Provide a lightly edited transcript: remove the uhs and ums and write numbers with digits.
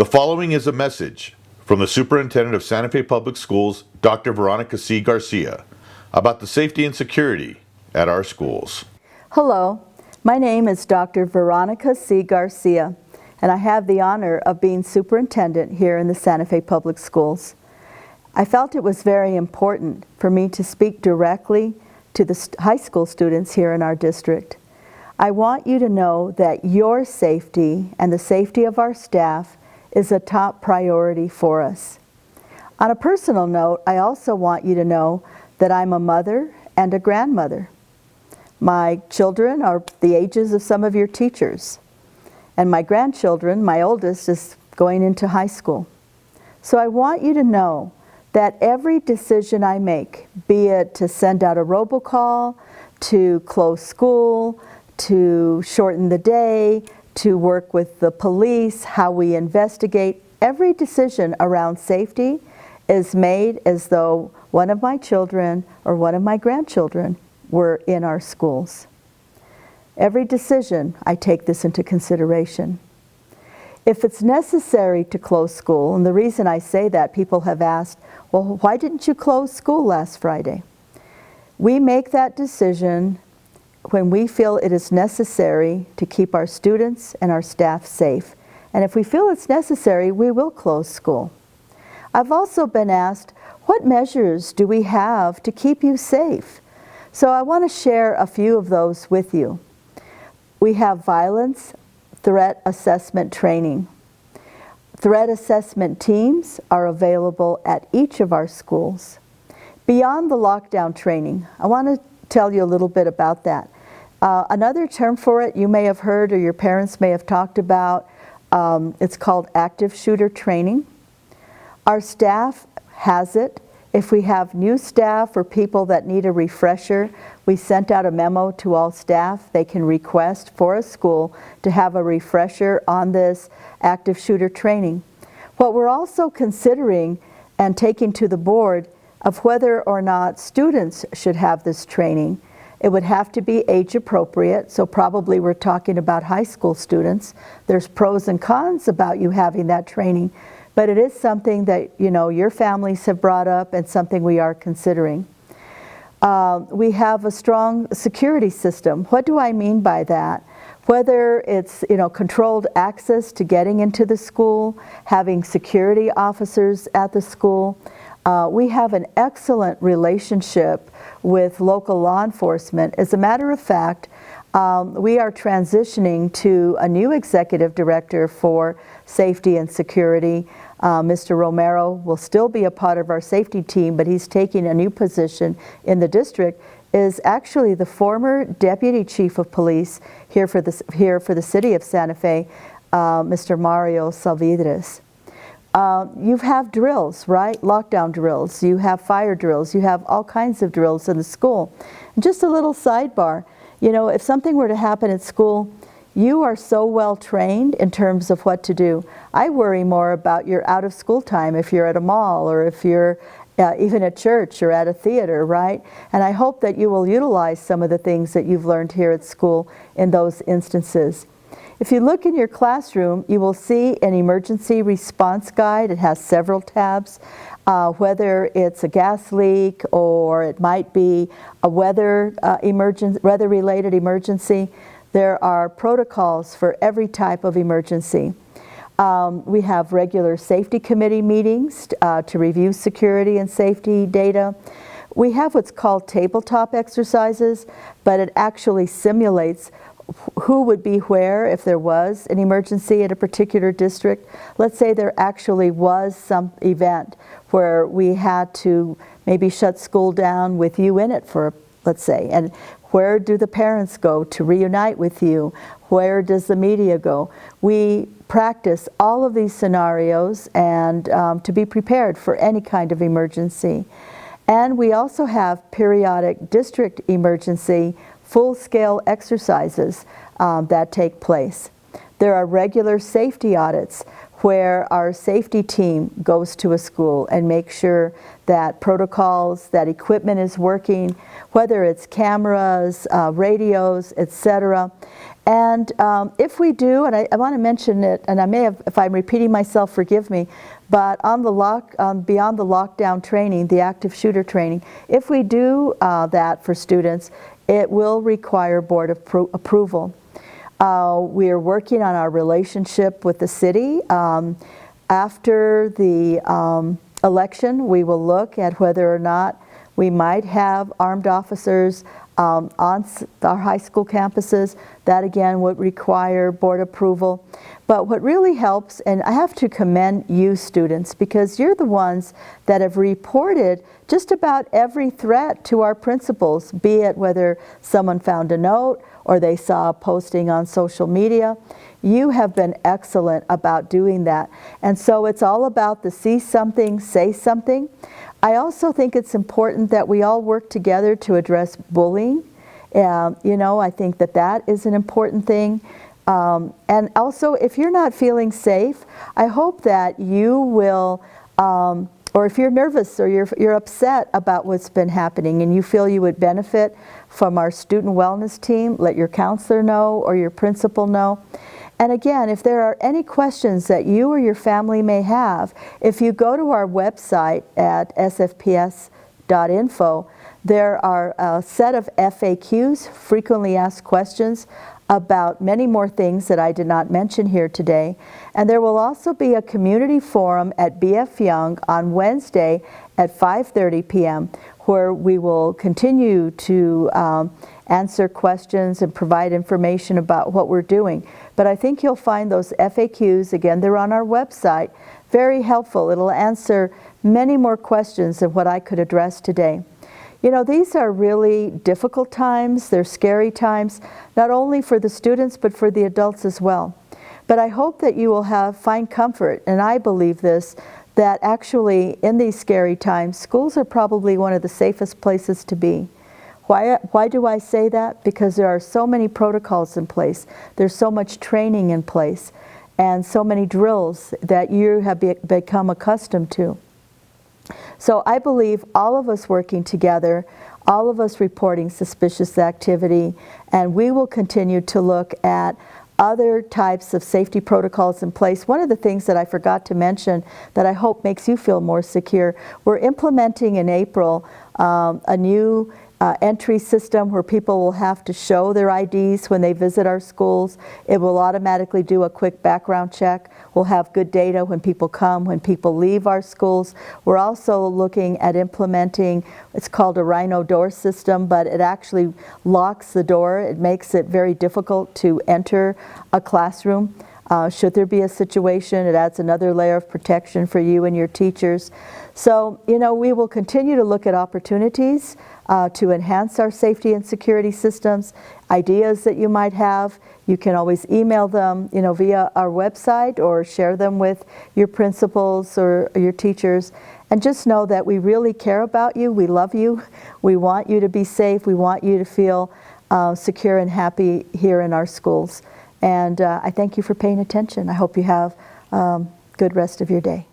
The following is a message from the Superintendent of Santa Fe Public Schools, Dr. Veronica C. Garcia, about the safety and security at our schools. Hello, my name is Dr. Veronica C. Garcia, and I have the honor of being superintendent here in the Santa Fe Public Schools. I felt it was very important for me to speak directly to the high school students here in our district. I want you to know that your safety and the safety of our staff is a top priority for us. On a personal note, I also want you to know that I'm a mother and a grandmother. My children are the ages of some of your teachers, and my grandchildren, my oldest, is going into high school. So I want you to know that every decision I make, be it to send out a robocall, to close school, to shorten the day, to work with the police, how we investigate, every decision around safety is made as though one of my children or one of my grandchildren were in our schools. Every decision, I take this into consideration. If it's necessary to close school, and the reason I say that, people have asked, well, why didn't you close school last Friday? We make that decision when we feel it is necessary to keep our students and our staff safe. And if we feel it's necessary, we will close school. I've also been asked, what measures do we have to keep you safe? So I want to share a few of those with you. We have violence threat assessment training. Threat assessment teams are available at each of our schools. Beyond the lockdown training, I want to tell you a little bit about that. Another term for it you may have heard or your parents may have talked about, it's called active shooter training. Our staff has it. If we have new staff or people that need a refresher, we sent out a memo to all staff. They can request for a school to have a refresher on this active shooter training. What we're also considering and taking to the board of whether or not students should have this training. It would have to be age appropriate, so probably we're talking about high school students. There's pros and cons about you having that training, but it is something that your families have brought up and something we are considering. We have a strong security system. What do I mean by that? Whether it's controlled access to getting into the school, having security officers at the school. We have an excellent relationship with local law enforcement. As a matter of fact, we are transitioning to a new executive director for safety and security. Mr. Romero will still be a part of our safety team, but he's taking a new position in the district, is actually the former deputy chief of police here for the city of Santa Fe, Mr. Mario Salvidres. You have drills, right? Lockdown drills. You have fire drills. You have all kinds of drills in the school. And just a little sidebar, if something were to happen at school, you are so well trained in terms of what to do. I worry more about your out of school time if you're at a mall or if you're even at church or at a theater, right? And I hope that you will utilize some of the things that you've learned here at school in those instances. If you look in your classroom, you will see an emergency response guide. It has several tabs, whether it's a gas leak or it might be a weather-related emergency. There are protocols for every type of emergency. We have regular safety committee meetings to review security and safety data. We have what's called tabletop exercises, but it actually simulates who would be where if there was an emergency at a particular district. Let's say there actually was some event where we had to maybe shut school down with you in it for, let's say, and where do the parents go to reunite with you? Where does the media go? We practice all of these scenarios and to be prepared for any kind of emergency. And we also have periodic district emergency full-scale exercises that take place. There are regular safety audits where our safety team goes to a school and makes sure that protocols, that equipment is working, whether it's cameras, radios, etc. And if we do, and I want to mention it, and I may have, if I'm repeating myself, forgive me, but on the beyond the lockdown training, the active shooter training, if we do that for students, it will require board approval. We are working on our relationship with the city. After the election, we will look at whether or not we might have armed officers on our high school campuses. That again would require board approval. But what really helps, and I have to commend you students, because you're the ones that have reported just about every threat to our principals, be it whether someone found a note or they saw a posting on social media. You have been excellent about doing that. And so it's all about the see something, say something. I also think it's important that we all work together to address bullying. You know, I think that that is an important thing. And also, if you're not feeling safe, I hope that you will, or if you're nervous or you're upset about what's been happening and you feel you would benefit from our student wellness team, let your counselor know or your principal know. And again, if there are any questions that you or your family may have, if you go to our website at sfps.info, there are a set of FAQs, frequently asked questions, about many more things that I did not mention here today. And there will also be a community forum at BF Young on Wednesday at 5:30 p.m. where we will continue to answer questions and provide information about what we're doing. But I think you'll find those FAQs, again, they're on our website, very helpful. It'll answer many more questions than what I could address today. You know, these are really difficult times, they're scary times, not only for the students but for the adults as well. But I hope that you will find comfort, and I believe this, that actually in these scary times, schools are probably one of the safest places to be. Why do I say that? Because there are so many protocols in place, there's so much training in place, and so many drills that you have become accustomed to. So I believe all of us working together, all of us reporting suspicious activity, and we will continue to look at other types of safety protocols in place. One of the things that I forgot to mention that I hope makes you feel more secure, we're implementing in April a new entry system where people will have to show their IDs when they visit our schools. It will automatically do a quick background check. We'll have good data when people come, when people leave our schools. We're also looking at implementing, it's called a Rhino door system, but it actually locks the door. It makes it very difficult to enter a classroom. Should there be a situation, it adds another layer of protection for you and your teachers. So, you know, we will continue to look at opportunities to enhance our safety and security systems. Ideas that you might have, you can always email them, you know, via our website or share them with your principals or your teachers. And just know that we really care about you, we love you, we want you to be safe, we want you to feel secure and happy here in our schools. And I thank you for paying attention. I hope you have a good rest of your day.